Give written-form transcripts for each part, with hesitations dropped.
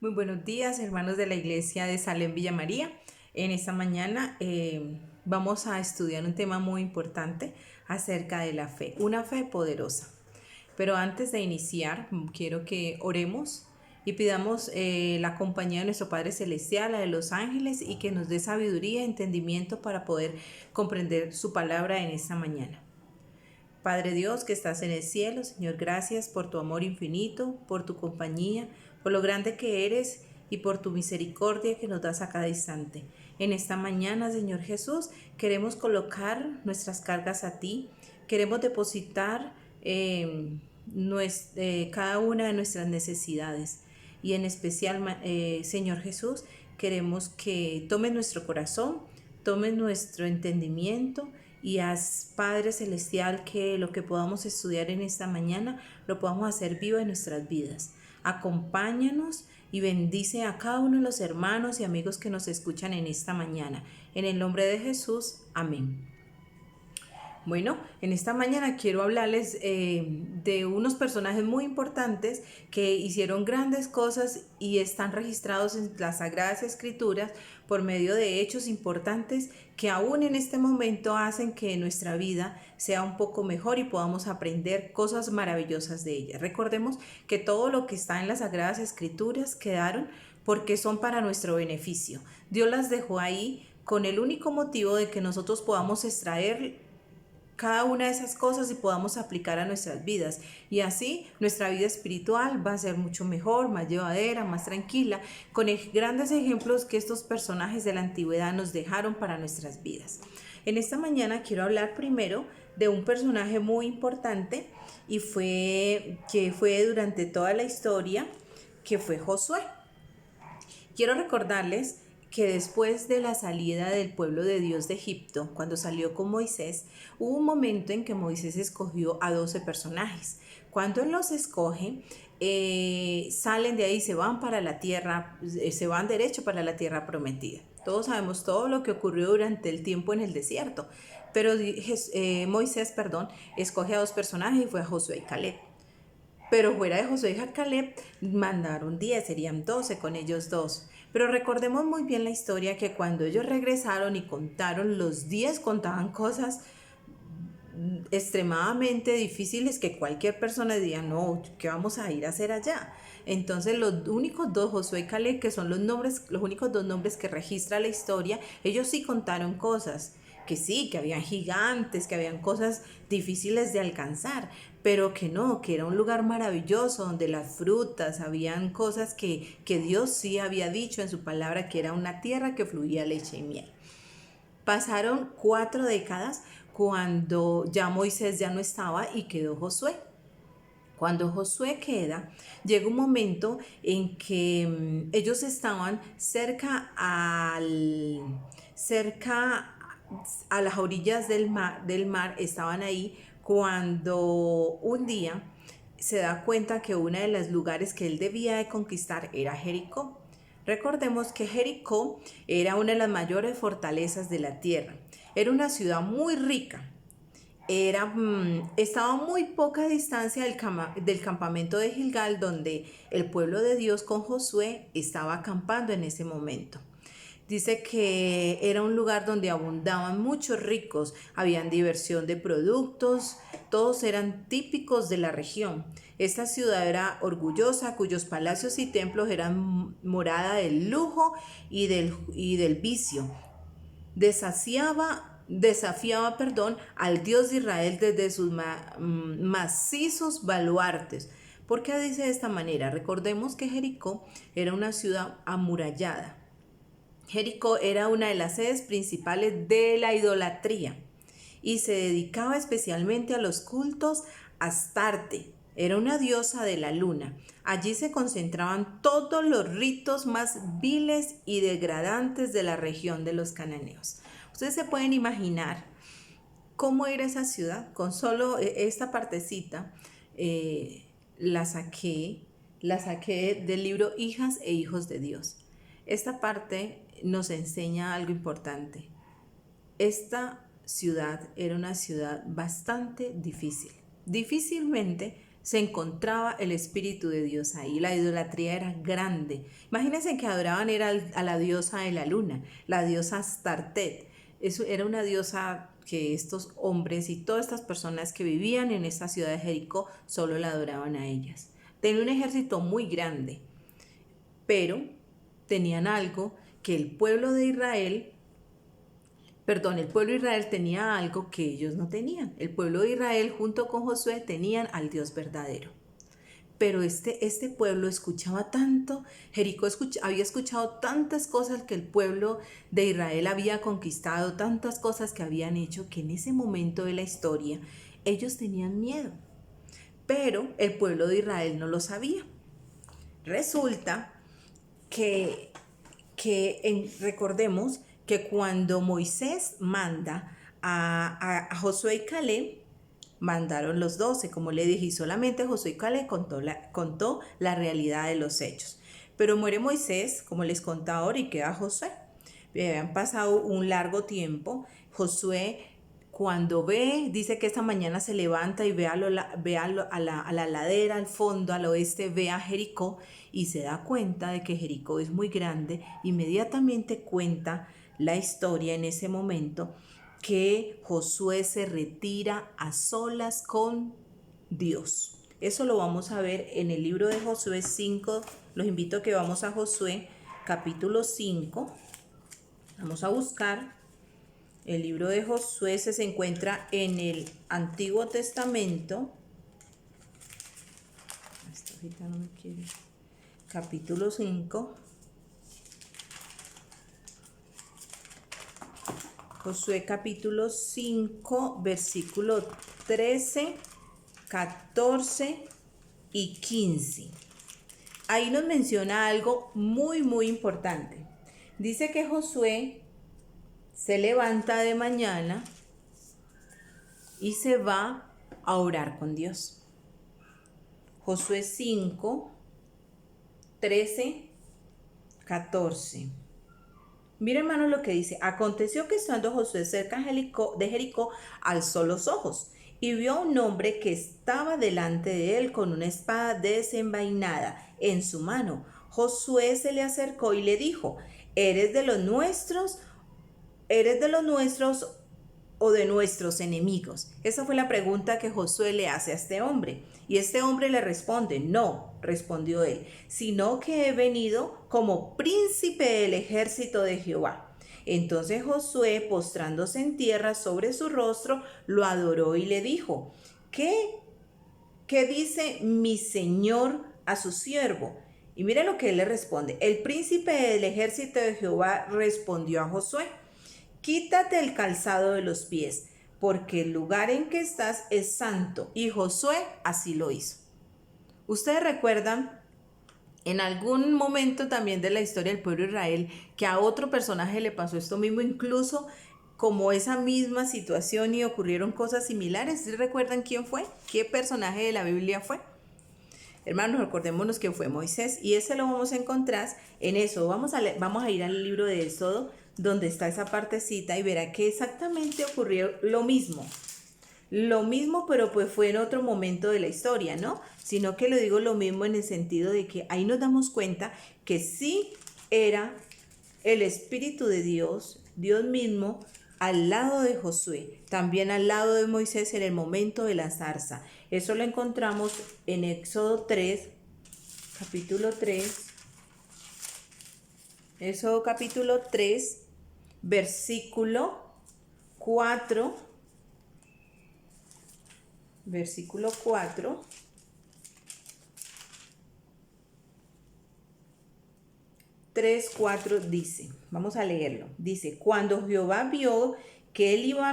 Muy buenos días, hermanos de la iglesia de Salem Villa María. En esta mañana vamos a estudiar un tema muy importante acerca de la fe, una fe poderosa. Pero antes de iniciar, quiero que oremos y pidamos la compañía de nuestro Padre Celestial, la de los ángeles, y que nos dé sabiduría y entendimiento para poder comprender su palabra en esta mañana. Padre Dios que estás en el cielo, Señor, gracias por tu amor infinito, por tu compañía, por lo grande que eres y por tu misericordia que nos das a cada instante. En esta mañana, Señor Jesús, queremos colocar nuestras cargas a ti, queremos depositar cada una de nuestras necesidades y en especial, Señor Jesús, queremos que tomes nuestro corazón, tomes nuestro entendimiento y haz, Padre Celestial, que lo que podamos estudiar en esta mañana lo podamos hacer vivo en nuestras vidas. Acompáñanos y bendice a cada uno de los hermanos y amigos que nos escuchan en esta mañana. En el nombre de Jesús, amén. Bueno, en esta mañana quiero hablarles de unos personajes muy importantes que hicieron grandes cosas y están registrados en las Sagradas Escrituras por medio de hechos importantes que aún en este momento hacen que nuestra vida sea un poco mejor y podamos aprender cosas maravillosas de ella. Recordemos que todo lo que está en las Sagradas Escrituras quedaron porque son para nuestro beneficio. Dios las dejó ahí con el único motivo de que nosotros podamos extraer cada una de esas cosas y podamos aplicar a nuestras vidas. Y así nuestra vida espiritual va a ser mucho mejor, más llevadera, más tranquila, con grandes ejemplos que estos personajes de la antigüedad nos dejaron para nuestras vidas. En esta mañana quiero hablar primero de un personaje muy importante y que fue durante toda la historia, que fue Josué. Quiero recordarles que después de la salida del pueblo de Dios de Egipto, cuando salió con Moisés, hubo un momento en que Moisés escogió a 12 personajes. Cuando él los escoge, salen de ahí, se van para la tierra, se van derecho para la tierra prometida. Todos sabemos todo lo que ocurrió durante el tiempo en el desierto, pero Moisés, escoge a 2 personajes y fue a Josué y Caleb. Pero fuera de Josué y Caleb mandaron 10, serían 12 con ellos dos. Pero recordemos muy bien la historia que cuando ellos regresaron y contaron, los 10 contaban cosas extremadamente difíciles que cualquier persona diría, no, ¿qué vamos a ir a hacer allá? Entonces los únicos dos, Josué y Caleb, que son los únicos dos nombres que registra la historia, ellos sí contaron cosas, que sí, que habían gigantes, que habían cosas difíciles de alcanzar, pero que no, que era un lugar maravilloso donde las frutas, habían cosas que Dios sí había dicho en su palabra, que era una tierra que fluía leche y miel. Pasaron 4 décadas cuando ya Moisés ya no estaba y quedó Josué. Cuando Josué queda, llega un momento en que ellos estaban cerca a las orillas del mar, estaban ahí cuando un día se da cuenta que uno de los lugares que él debía de conquistar era Jericó. Recordemos que Jericó era una de las mayores fortalezas de la tierra. Era una ciudad muy rica. Estaba a muy poca distancia del campamento de Gilgal, donde el pueblo de Dios con Josué estaba acampando en ese momento. Dice que era un lugar donde abundaban muchos ricos, habían diversión de productos, todos eran típicos de la región. Esta ciudad era orgullosa, cuyos palacios y templos eran morada del lujo y del vicio. Desafiaba, al Dios de Israel desde sus macizos baluartes. ¿Por qué dice de esta manera? Recordemos que Jericó era una ciudad amurallada. Jericó era una de las sedes principales de la idolatría y se dedicaba especialmente a los cultos a Astarte. Era una diosa de la luna. Allí se concentraban todos los ritos más viles y degradantes de la región de los cananeos. Ustedes se pueden imaginar cómo era esa ciudad. Con solo esta partecita la saqué del libro Hijas e Hijos de Dios. Esta parte nos enseña algo importante. Esta ciudad era una ciudad bastante difícil. Difícilmente se encontraba el Espíritu de Dios ahí. La idolatría era grande. Imagínense que adoraban a la diosa de la luna, la diosa Astartet. Eso era una diosa que estos hombres y todas estas personas que vivían en esta ciudad de Jericó solo la adoraban a ellas. Tenía un ejército muy grande, pero tenían algo que el pueblo de Israel tenía algo que ellos no tenían. El pueblo de Israel junto con Josué tenían al Dios verdadero. Pero este pueblo escuchaba tanto, Jericó había escuchado tantas cosas que el pueblo de Israel había conquistado, tantas cosas que habían hecho, que en ese momento de la historia ellos tenían miedo. Pero el pueblo de Israel no lo sabía. Resulta recordemos que cuando Moisés manda a Josué y Caleb, mandaron los 12, como le dije, y solamente Josué y Caleb contó la realidad de los hechos. Pero muere Moisés, como les contaba ahora, y queda Josué. Habían pasado un largo tiempo. Josué, cuando dice que esta mañana se levanta y ve a la ladera, al fondo, al oeste, ve a Jericó y se da cuenta de que Jericó es muy grande. Inmediatamente cuenta la historia en ese momento que Josué se retira a solas con Dios. Eso lo vamos a ver en el libro de Josué 5. Los invito a que vamos a Josué capítulo 5. Vamos a buscar. El libro de Josué se encuentra en el Antiguo Testamento. Capítulo 5. Josué capítulo 5, versículo 13, 14 y 15. Ahí nos menciona algo muy, muy importante. Dice que Josué se levanta de mañana y se va a orar con Dios. Josué 5, 13, 14. Mira, hermanos, lo que dice. Aconteció que estando Josué cerca de Jericó, alzó los ojos y vio a un hombre que estaba delante de él con una espada desenvainada en su mano. Josué se le acercó y le dijo: ¿Eres de los nuestros o de nuestros enemigos? Esa fue la pregunta que Josué le hace a este hombre. Y este hombre le responde: no, respondió él, sino que he venido como príncipe del ejército de Jehová. Entonces Josué, postrándose en tierra sobre su rostro, lo adoró y le dijo: ¿Qué dice mi señor a su siervo? Y mira lo que él le responde. El príncipe del ejército de Jehová respondió a Josué: quítate el calzado de los pies, porque el lugar en que estás es santo. Y Josué así lo hizo. Ustedes recuerdan en algún momento también de la historia del pueblo de Israel que a otro personaje le pasó esto mismo, incluso como esa misma situación, y ocurrieron cosas similares. ¿Sí recuerdan quién fue? ¿Qué personaje de la Biblia fue? Hermanos, recordémonos que fue Moisés, y ese lo vamos a encontrar en eso. Vamos a ir al libro de Éxodo, donde está esa partecita, y verá que exactamente ocurrió lo mismo, pero pues fue en otro momento de la historia, ¿no? Sino que lo digo lo mismo en el sentido de que ahí nos damos cuenta que sí era el Espíritu de Dios, Dios mismo, al lado de Josué, también al lado de Moisés en el momento de la zarza. Eso lo encontramos en Éxodo 3, capítulo 3, Éxodo capítulo 3, versículo 4, 3, 4 dice, vamos a leerlo, dice: cuando Jehová vio que él iba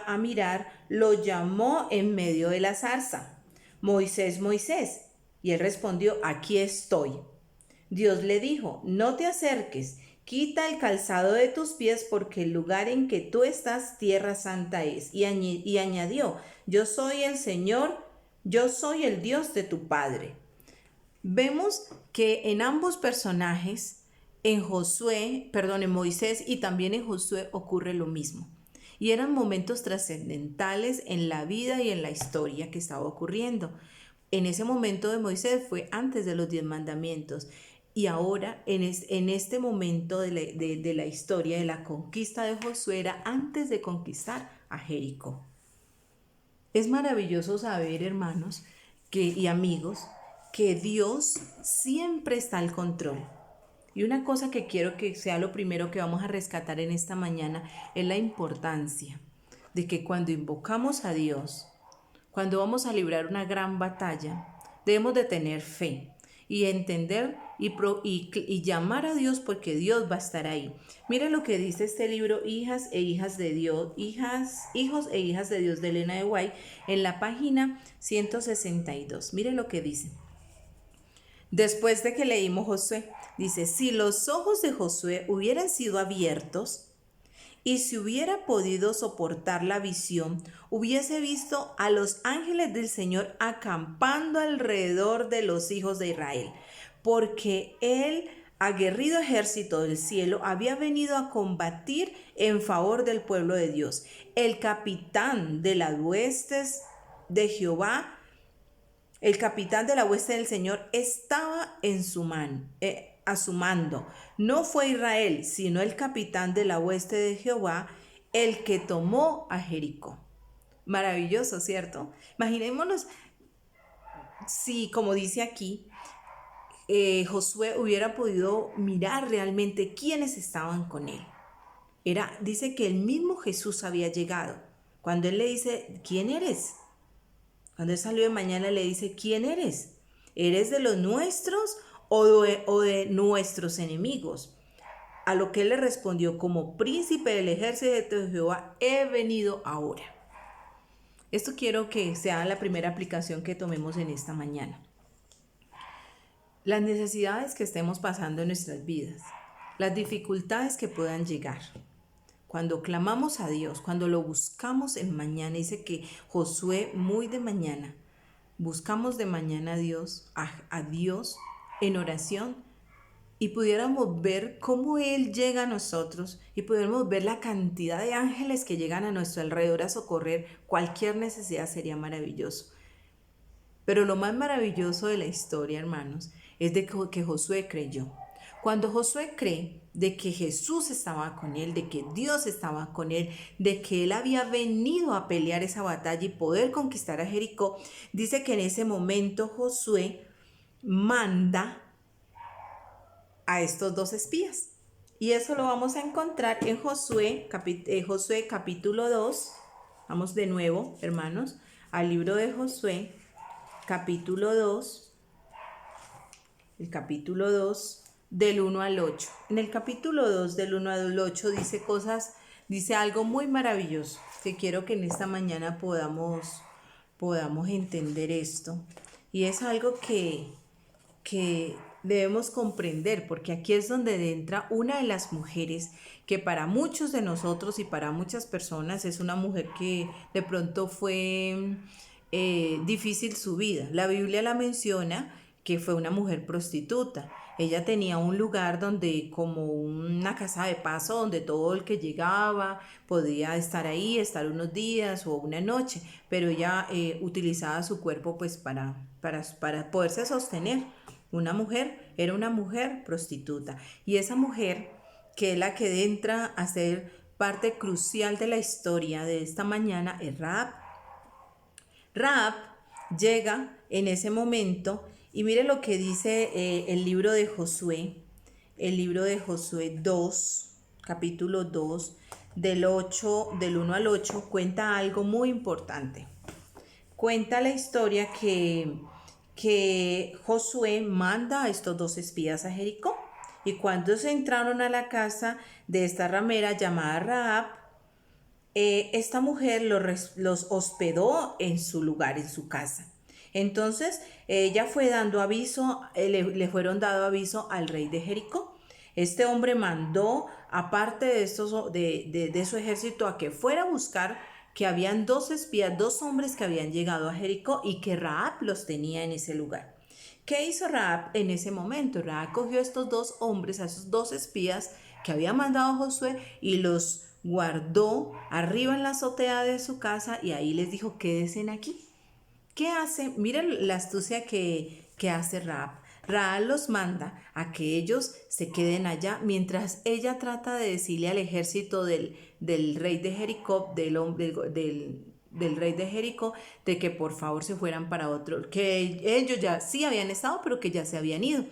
a mirar, lo llamó en medio de la zarza: Moisés, Moisés. Y él respondió: aquí estoy. Dios le dijo: no te acerques, quita el calzado de tus pies, porque el lugar en que tú estás, tierra santa es. Y añadió: yo soy el Señor, yo soy el Dios de tu padre. Vemos que en ambos personajes, en Moisés y también en Josué, ocurre lo mismo. y eran momentos trascendentales en la vida y en la historia que estaba ocurriendo. En ese momento de Moisés fue antes de los 10 mandamientos. Y ahora, en este momento de la historia, de la conquista de Josué, era antes de conquistar a Jericó. Es maravilloso saber, hermanos y amigos, que Dios siempre está al control. Y una cosa que quiero que sea lo primero que vamos a rescatar en esta mañana es la importancia de que cuando invocamos a Dios, cuando vamos a librar una gran batalla, debemos de tener fe y entender y llamar a Dios, porque Dios va a estar ahí. Mira lo que dice este libro, Hijos e Hijas de Dios de Elena de White, en la página 162. Mire lo que dice. Después de que leímos Josué, dice: si los ojos de Josué hubieran sido abiertos, y si hubiera podido soportar la visión, hubiese visto a los ángeles del Señor acampando alrededor de los hijos de Israel, porque el aguerrido ejército del cielo había venido a combatir en favor del pueblo de Dios. El capitán de las huestes de Jehová, el capitán de la hueste del Señor, estaba en su mano. A su mando. No fue Israel, sino el capitán de la hueste de Jehová, el que tomó a Jericó. Maravilloso, ¿cierto? Imaginémonos si, como dice aquí, Josué hubiera podido mirar realmente quiénes estaban con él. Dice que el mismo Jesús había llegado. Cuando él le dice: ¿quién eres? Cuando él salió de mañana le dice: ¿quién eres? ¿Eres de los nuestros o de nuestros enemigos? A lo que él le respondió: como príncipe del ejército de Jehová he venido ahora. Esto quiero que sea la primera aplicación que tomemos en esta mañana. Las necesidades que estemos pasando en nuestras vidas, las dificultades que puedan llegar. Cuando clamamos a Dios, cuando lo buscamos en mañana, dice que Josué muy de mañana, buscamos de mañana a Dios en oración, y pudiéramos ver cómo Él llega a nosotros y pudiéramos ver la cantidad de ángeles que llegan a nuestro alrededor a socorrer cualquier necesidad, sería maravilloso. Pero lo más maravilloso de la historia, hermanos, es de que Josué creyó. Cuando Josué cree de que Jesús estaba con él, de que Dios estaba con él, de que él había venido a pelear esa batalla y poder conquistar a Jericó, dice que en ese momento Josué manda a estos 2 espías. Y eso lo vamos a encontrar en Josué capítulo 2. Vamos de nuevo, hermanos, al libro de Josué, capítulo 2, el capítulo 2, del 1 al 8. En el capítulo 2, del 1 al 8, dice algo muy maravilloso, que quiero que en esta mañana podamos entender esto. Y es algo que debemos comprender, porque aquí es donde entra una de las mujeres que para muchos de nosotros y para muchas personas es una mujer que de pronto fue difícil su vida. La Biblia la menciona que fue una mujer prostituta. Ella tenía un lugar donde, como una casa de paso, donde todo el que llegaba podía estar ahí, estar unos días o una noche, pero ella utilizaba su cuerpo pues para poderse sostener. Era una mujer prostituta, y esa mujer, que es la que entra a ser parte crucial de la historia de esta mañana, es Rahab. Rahab llega en ese momento, y mire lo que dice el libro de Josué 2, capítulo 2, del 1 al 8, cuenta algo muy importante. Cuenta la historia que Josué manda a estos 2 espías a Jericó, y cuando se entraron a la casa de esta ramera llamada Rahab, esta mujer los hospedó en su lugar, en su casa. Entonces ella fue dando aviso, le fueron dando aviso al rey de Jericó. Este hombre mandó, aparte de su ejército, a que fuera a buscar que habían 2 espías, 2 hombres que habían llegado a Jericó, y que Rahab los tenía en ese lugar. ¿Qué hizo Rahab en ese momento? Rahab cogió a estos 2 hombres, a esos 2 espías que había mandado Josué, y los guardó arriba en la azotea de su casa y ahí les dijo, quédense aquí. ¿Qué hace? Miren la astucia que hace Rahab. Rahab los manda a que ellos se queden allá mientras ella trata de decirle al ejército del rey de Jericó, del rey de Jericó, de que por favor se fueran para otro, que ellos ya sí habían estado, pero que ya se habían ido,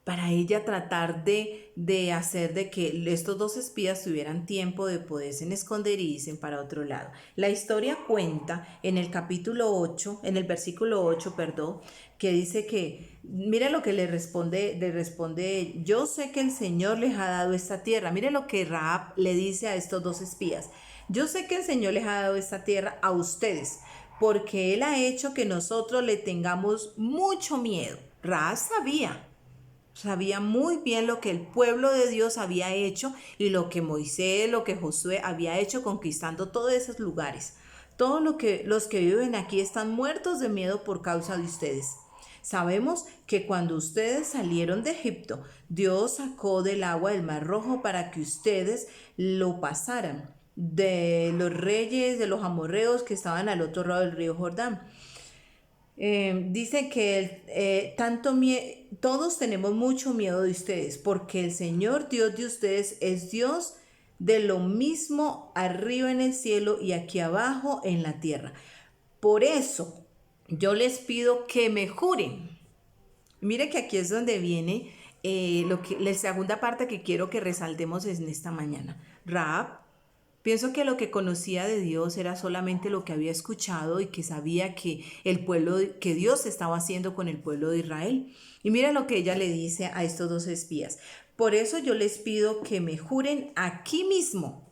para ella tratar de hacer de que estos dos espías tuvieran tiempo de poderse esconder y irse para otro lado. La historia cuenta en el capítulo 8, en el versículo 8, perdón, que dice que, mire lo que le responde, yo sé que el Señor les ha dado esta tierra. Mire lo que Rahab le dice a estos dos espías. Yo sé que el Señor les ha dado esta tierra a ustedes, porque Él ha hecho que nosotros le tengamos mucho miedo. Rahab sabía muy bien lo que el pueblo de Dios había hecho y lo que Moisés, lo que Josué había hecho conquistando todos esos lugares. Todos los que viven aquí están muertos de miedo por causa de ustedes. Sabemos que cuando ustedes salieron de Egipto, Dios sacó del agua del Mar Rojo para que ustedes lo pasaran, de los reyes, de los amorreos que estaban al otro lado del río Jordán. Dice que todos tenemos mucho miedo de ustedes, porque el Señor Dios de ustedes es Dios de lo mismo arriba en el cielo y aquí abajo en la tierra. Por eso yo les pido que me juren. Mire que aquí es donde viene la segunda parte que quiero que resaltemos en esta mañana. Rahab, pienso que lo que conocía de Dios era solamente lo que había escuchado y que sabía que que Dios estaba haciendo con el pueblo de Israel. Y mira lo que ella le dice a estos dos espías. Por eso yo les pido que me juren aquí mismo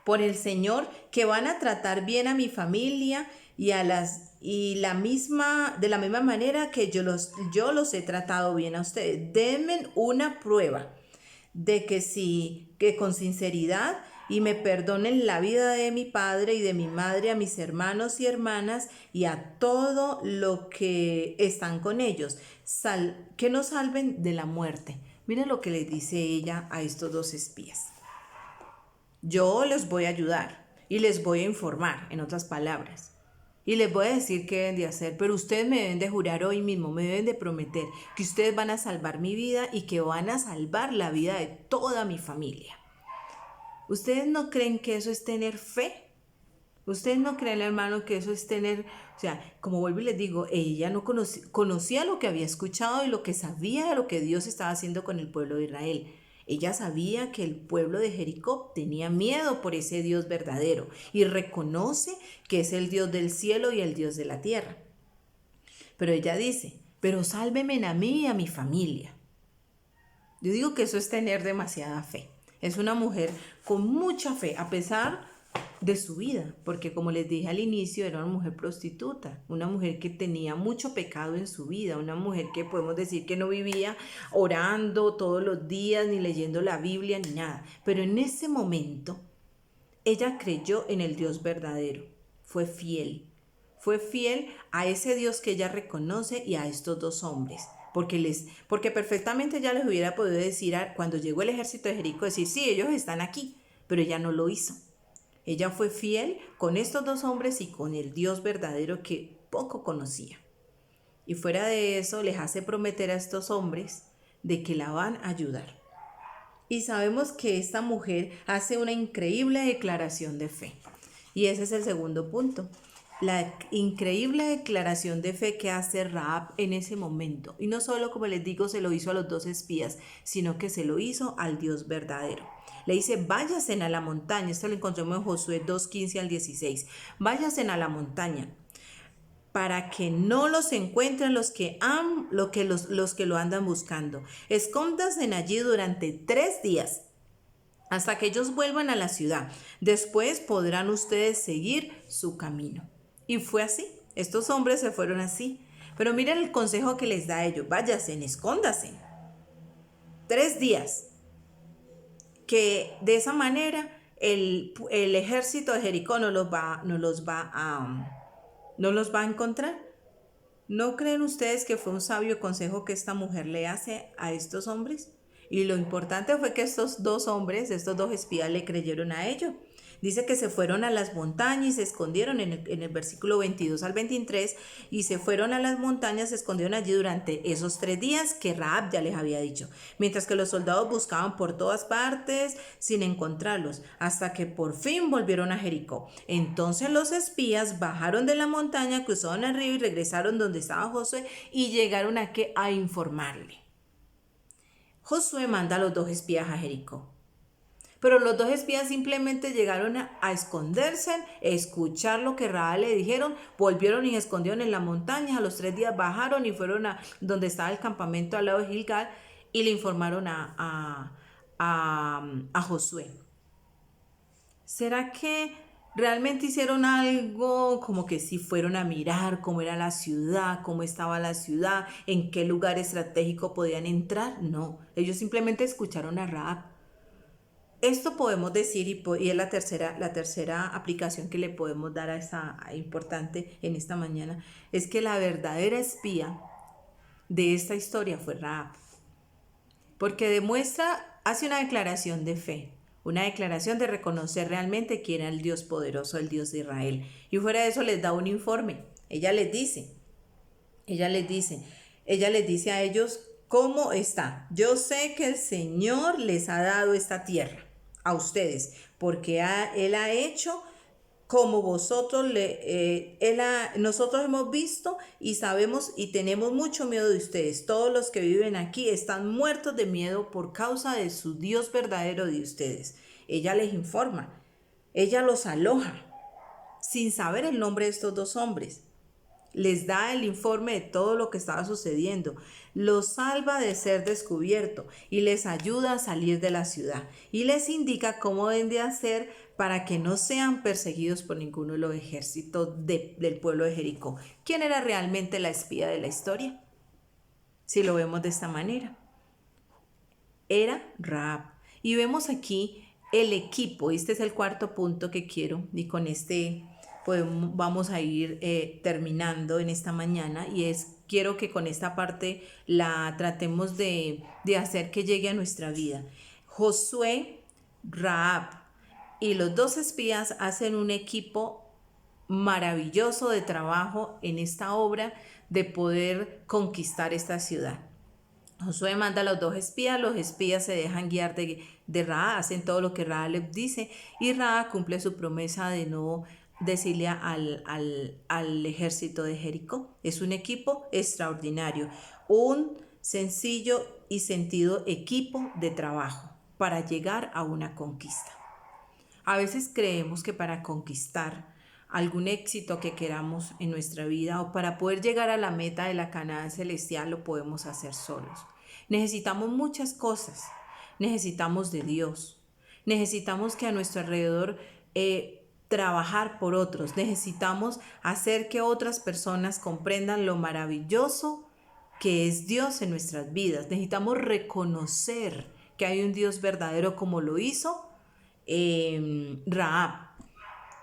por el Señor que van a tratar bien a mi familia y de la misma manera que yo los he tratado bien a ustedes. Denme una prueba de que con sinceridad y me perdonen la vida de mi padre y de mi madre, a mis hermanos y hermanas y a todo lo que están con ellos, que nos salven de la muerte. Miren lo que le dice ella a estos dos espías. Yo les voy a ayudar y les voy a informar, en otras palabras. Y les voy a decir qué deben de hacer, pero ustedes me deben de jurar hoy mismo, me deben de prometer que ustedes van a salvar mi vida y que van a salvar la vida de toda mi familia. ¿Ustedes no creen que eso es tener fe? ¿Ustedes no creen, hermano, que eso es tener, o sea, como vuelvo y les digo, ella no conocía lo que había escuchado y lo que sabía de lo que Dios estaba haciendo con el pueblo de Israel? Ella sabía que el pueblo de Jericó tenía miedo por ese Dios verdadero y reconoce que es el Dios del cielo y el Dios de la tierra. Pero ella dice, pero sálveme a mí y a mi familia. Yo digo que eso es tener demasiada fe. Es una mujer con mucha fe, a pesar de su vida, porque como les dije al inicio, era una mujer prostituta, una mujer que tenía mucho pecado en su vida, una mujer que podemos decir que no vivía orando todos los días, ni leyendo la Biblia, ni nada. Pero en ese momento, ella creyó en el Dios verdadero, fue fiel a ese Dios que ella reconoce y a estos dos hombres. Porque perfectamente ella les hubiera podido decir cuando llegó el ejército de Jericó, decir, sí, ellos están aquí, pero ella no lo hizo. Ella fue fiel con estos dos hombres y con el Dios verdadero que poco conocía. Y fuera de eso, les hace prometer a estos hombres de que la van a ayudar. Y sabemos que esta mujer hace una increíble declaración de fe. Y ese es el segundo punto. La increíble declaración de fe que hace Rahab en ese momento. Y no solo, como les digo, se lo hizo a los dos espías, sino que se lo hizo al Dios verdadero. Le dice, váyasen a la montaña. Esto lo encontramos en Josué 2:15 al 16. Váyasen a la montaña para que no los encuentren los que lo andan buscando. Escóndanse allí durante 3 días hasta que ellos vuelvan a la ciudad. Después podrán ustedes seguir su camino. Y fue así. Estos hombres se fueron así. Pero miren el consejo que les da a ellos. Váyanse, escóndanse. 3 días. Que de esa manera el ejército de Jericó no los va a encontrar. ¿No creen ustedes que fue un sabio consejo que esta mujer le hace a estos hombres? Y lo importante fue que estos dos hombres, estos dos espías, le creyeron a ellos. Dice que se fueron a las montañas y se escondieron en el versículo 22 al 23, y se fueron a las montañas, se escondieron allí durante esos 3 días que Rahab ya les había dicho, mientras que los soldados buscaban por todas partes sin encontrarlos, hasta que por fin volvieron a Jericó. Entonces los espías bajaron de la montaña, cruzaron el río y regresaron donde estaba Josué y llegaron a informarle. Josué manda a los dos espías a Jericó. Pero los dos espías simplemente llegaron a esconderse, a escuchar lo que Rahab le dijeron, volvieron y se escondieron en la montaña. A los 3 días bajaron y fueron a donde estaba el campamento al lado de Gilgal y le informaron a Josué. ¿Será que realmente hicieron algo? Como que sí fueron a mirar cómo era la ciudad, cómo estaba la ciudad, en qué lugar estratégico podían entrar. No, ellos simplemente escucharon a Rahab. Esto podemos decir, y es la tercera aplicación que le podemos dar a esta importante en esta mañana, es que la verdadera espía de esta historia fue Rahab, porque hace una declaración de fe, una declaración de reconocer realmente quién era el Dios poderoso, el Dios de Israel, y fuera de eso les da un informe. Ella les dice a ellos cómo está. Yo sé que el Señor les ha dado esta tierra a ustedes, porque Él ha hecho como nosotros hemos visto y sabemos y tenemos mucho miedo de ustedes. Todos los que viven aquí están muertos de miedo por causa de su Dios verdadero de ustedes. Ella les informa, ella los aloja, sin saber el nombre de estos dos hombres. Les da el informe de todo lo que estaba sucediendo, los salva de ser descubierto y les ayuda a salir de la ciudad y les indica cómo deben de hacer para que no sean perseguidos por ninguno de los ejércitos del pueblo de Jericó. ¿Quién era realmente la espía de la historia? Si lo vemos de esta manera, era Rahab. Y vemos aquí el equipo. Este es el cuarto punto que quiero, y con este pues vamos a ir terminando en esta mañana, y quiero que con esta parte la tratemos de hacer que llegue a nuestra vida. Josué, Rahab y los dos espías hacen un equipo maravilloso de trabajo en esta obra de poder conquistar esta ciudad. Josué manda a los dos espías, los espías se dejan guiar de Rahab, hacen todo lo que Rahab les dice, y Rahab cumple su promesa de no decirle al ejército de Jericó. Es un equipo extraordinario, un sencillo y sentido equipo de trabajo para llegar a una conquista. A veces creemos que para conquistar algún éxito que queramos en nuestra vida o para poder llegar a la meta de la Canaán celestial lo podemos hacer solos. Necesitamos muchas cosas, necesitamos de Dios, necesitamos que a nuestro alrededor trabajar por otros, necesitamos hacer que otras personas comprendan lo maravilloso que es Dios en nuestras vidas. Necesitamos reconocer que hay un Dios verdadero como lo hizo Rahab.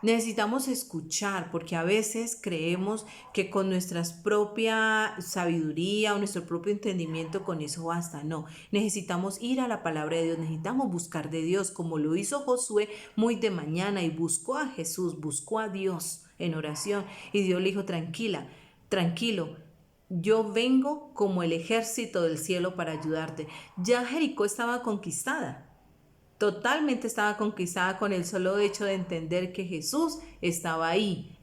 Necesitamos escuchar, porque a veces creemos que con nuestra propia sabiduría o nuestro propio entendimiento con eso basta. No, necesitamos ir a la palabra de Dios, necesitamos buscar de Dios, como lo hizo Josué muy de mañana y buscó a Jesús, buscó a Dios en oración, y Dios le dijo: tranquilo, yo vengo como el ejército del cielo para ayudarte. Ya Jericó estaba conquistada. Totalmente estaba conquistada con el solo hecho de entender que Jesús estaba ahí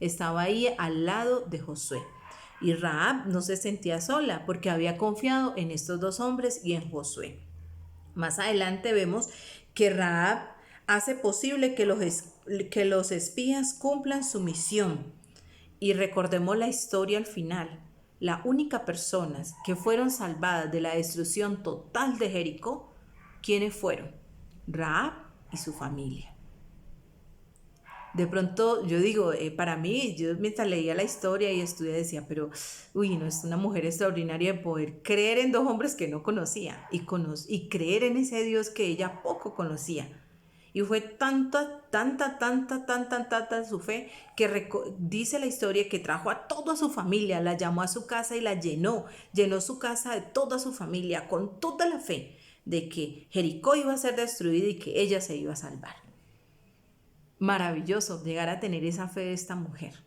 al lado de Josué. Y Rahab no se sentía sola porque había confiado en estos dos hombres y en Josué. Más adelante vemos que Rahab hace posible que los espías cumplan su misión. Y recordemos la historia al final. Las únicas personas que fueron salvadas de la destrucción total de Jericó, ¿quiénes fueron? Rahab y su familia. De pronto yo digo, para mí, yo mientras leía la historia y estudiaba decía, pero no, es una mujer extraordinaria de poder creer en dos hombres que no conocía y creer en ese Dios que ella poco conocía. Y fue tanta su fe que dice la historia que trajo a toda su familia, la llamó a su casa y la llenó su casa de toda su familia con toda la fe de que Jericó iba a ser destruida y que ella se iba a salvar. Maravilloso llegar a tener esa fe de esta mujer.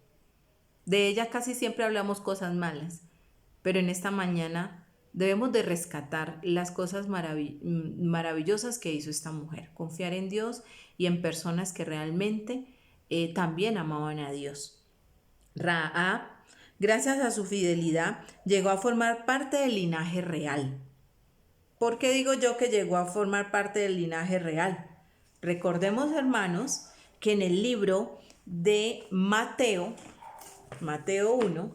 De ella casi siempre hablamos cosas malas, pero en esta mañana debemos de rescatar las cosas maravillosas que hizo esta mujer. Confiar en Dios y en personas que realmente también amaban a Dios. Rahab, gracias a su fidelidad, llegó a formar parte del linaje real. ¿Por qué digo yo que llegó a formar parte del linaje real? Recordemos, hermanos, que en el libro de Mateo 1,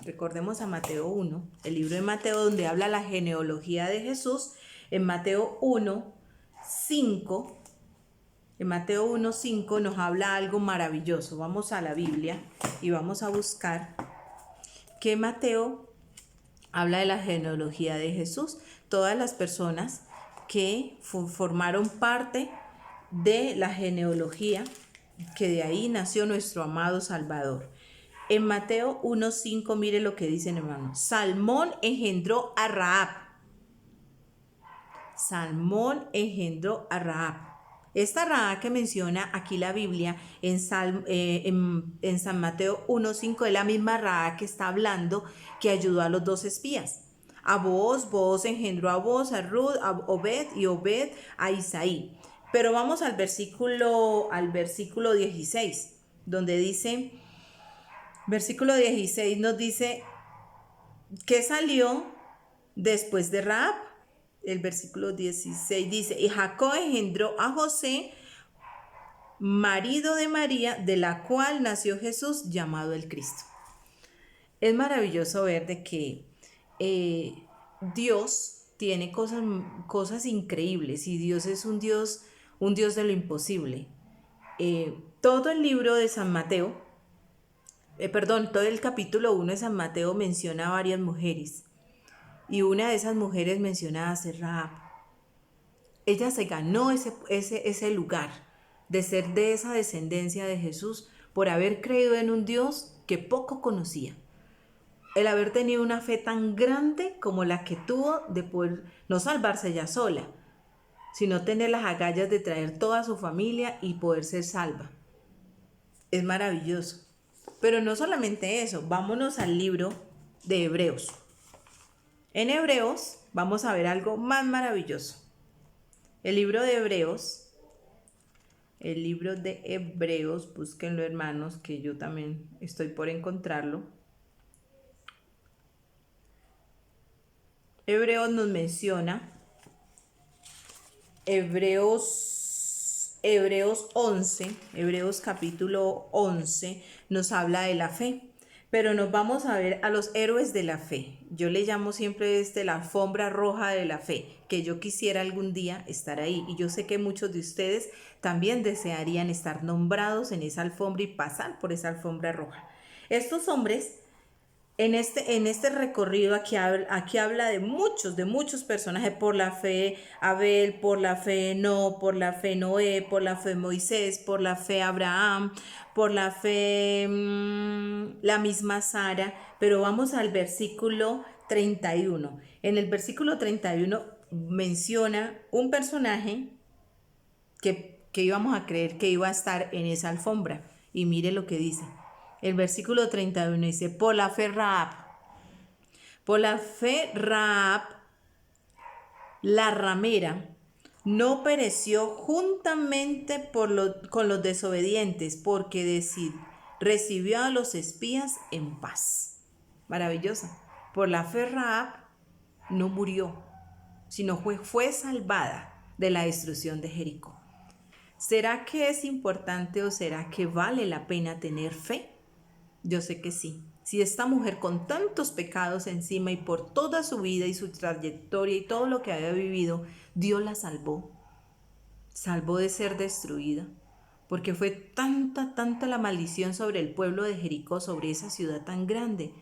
recordemos a Mateo 1, el libro de Mateo donde habla la genealogía de Jesús, en Mateo 1:5, nos habla algo maravilloso. Vamos a la Biblia y vamos a buscar que Mateo habla de la genealogía de Jesús. Todas las personas que formaron parte de la genealogía, que de ahí nació nuestro amado Salvador. En Mateo 1:5, mire lo que dicen, hermanos. Salmón engendró a Rahab. Salmón engendró a Rahab. Esta Rahab que menciona aquí la Biblia en San Mateo 1:5 es la misma Rahab que está hablando que ayudó a los 2 espías. A Booz, Booz engendró a Booz, a Ruth, a Obed y Obed a Isaí. Pero vamos al versículo 16, donde dice, versículo 16 nos dice que salió después de Rahab. El versículo 16 dice, y Jacob engendró a José, marido de María, de la cual nació Jesús, llamado el Cristo. Es maravilloso ver de que Dios tiene cosas increíbles y Dios es un Dios de lo imposible. Todo el libro de San Mateo, todo el capítulo 1 de San Mateo menciona a varias mujeres. Y una de esas mujeres mencionada es Rahab. Ella se ganó ese lugar de ser de esa descendencia de Jesús por haber creído en un Dios que poco conocía. El haber tenido una fe tan grande como la que tuvo de poder no salvarse ella sola, sino tener las agallas de traer toda su familia y poder ser salva. Es maravilloso. Pero no solamente eso, vámonos al libro de Hebreos. En Hebreos vamos a ver algo más maravilloso. El libro de Hebreos, búsquenlo, hermanos, que yo también estoy por encontrarlo. Hebreos nos menciona, Hebreos capítulo 11 nos habla de la fe. Pero nos vamos a ver a los héroes de la fe. Yo le llamo siempre la alfombra roja de la fe, que yo quisiera algún día estar ahí. Y yo sé que muchos de ustedes también desearían estar nombrados en esa alfombra y pasar por esa alfombra roja. Estos hombres, en este recorrido, aquí habla de muchos personajes. Por la fe Abel, por la fe por la fe Noé, por la fe Moisés, por la fe Abraham, por la fe la misma Sara. Pero vamos al versículo 31. En el versículo 31 menciona un personaje que íbamos a creer que iba a estar en esa alfombra. Y mire lo que dice. El versículo 31 dice, por la fe Rahab, la ramera, no pereció juntamente con los desobedientes, porque recibió a los espías en paz. Maravillosa. Por la fe Rahab no murió, sino fue salvada de la destrucción de Jericó. ¿Será que es importante o será que vale la pena tener fe? Yo sé que sí. Si esta mujer con tantos pecados encima y por toda su vida y su trayectoria y todo lo que había vivido, Dios la salvó de ser destruida, porque fue tanta la maldición sobre el pueblo de Jericó, sobre esa ciudad tan grande,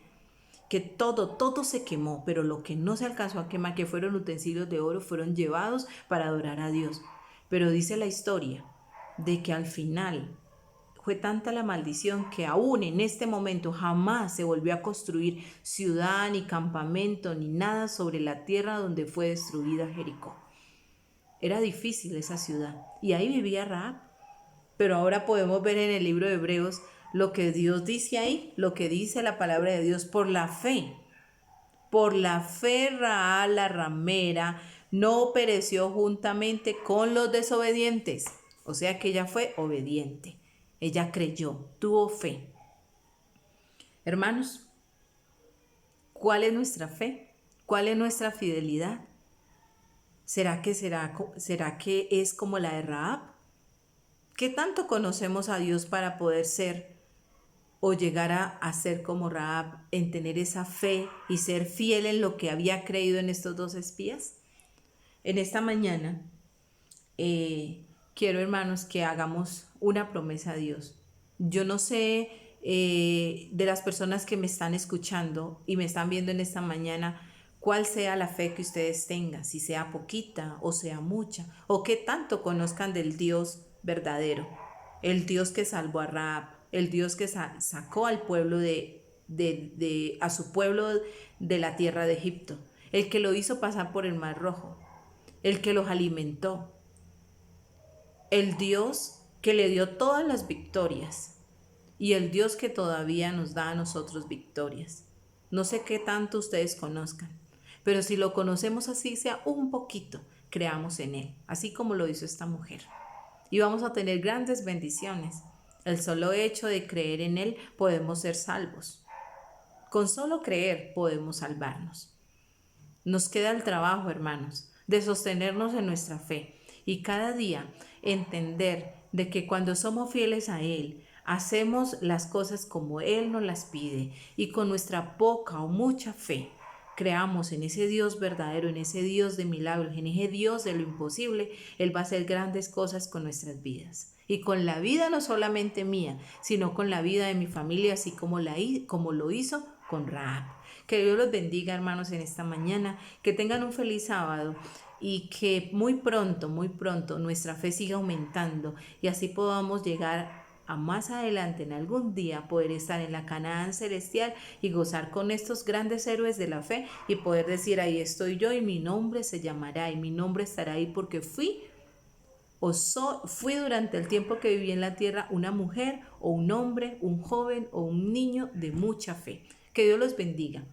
que todo se quemó, pero lo que no se alcanzó a quemar, que fueron utensilios de oro, fueron llevados para adorar a Dios. Pero dice la historia de que al final fue tanta la maldición que aún en este momento jamás se volvió a construir ciudad, ni campamento, ni nada sobre la tierra donde fue destruida Jericó. Era difícil esa ciudad y ahí vivía Rahab. Pero ahora podemos ver en el libro de Hebreos lo que Dios dice ahí, lo que dice la palabra de Dios por la fe. Por la fe Rahab la ramera no pereció juntamente con los desobedientes. O sea que ella fue obediente. Ella creyó, tuvo fe. Hermanos, ¿cuál es nuestra fe? ¿Cuál es nuestra fidelidad? ¿Será que es como la de Rahab? ¿Qué tanto conocemos a Dios para poder ser o llegar a ser como Rahab, en tener esa fe y ser fiel en lo que había creído en estos dos espías? En esta mañana quiero, hermanos, que hagamos una promesa a Dios. Yo no sé de las personas que me están escuchando y me están viendo en esta mañana, cuál sea la fe que ustedes tengan, si sea poquita o sea mucha, o qué tanto conozcan del Dios verdadero, el Dios que salvó a Rahab, el Dios que sacó al pueblo a su pueblo de la tierra de Egipto, el que lo hizo pasar por el Mar Rojo, el que los alimentó, el Dios que le dio todas las victorias y el Dios que todavía nos da a nosotros victorias. No sé qué tanto ustedes conozcan, pero si lo conocemos así sea un poquito, creamos en Él, así como lo hizo esta mujer. Y vamos a tener grandes bendiciones. El solo hecho de creer en Él podemos ser salvos. Con solo creer podemos salvarnos. Nos queda el trabajo, hermanos, de sostenernos en nuestra fe y cada día entender de que cuando somos fieles a Él, hacemos las cosas como Él nos las pide y con nuestra poca o mucha fe creamos en ese Dios verdadero, en ese Dios de milagros, en ese Dios de lo imposible. Él va a hacer grandes cosas con nuestras vidas. Y con la vida no solamente mía, sino con la vida de mi familia, así como lo hizo con Rahab. Que Dios los bendiga, hermanos, en esta mañana. Que tengan un feliz sábado y que muy pronto nuestra fe siga aumentando y así podamos llegar a más adelante, en algún día, poder estar en la Canaán celestial y gozar con estos grandes héroes de la fe y poder decir: ahí estoy yo y mi nombre se llamará y mi nombre estará ahí porque fui durante el tiempo que viví en la tierra una mujer o un hombre, un joven o un niño de mucha fe. Que Dios los bendiga.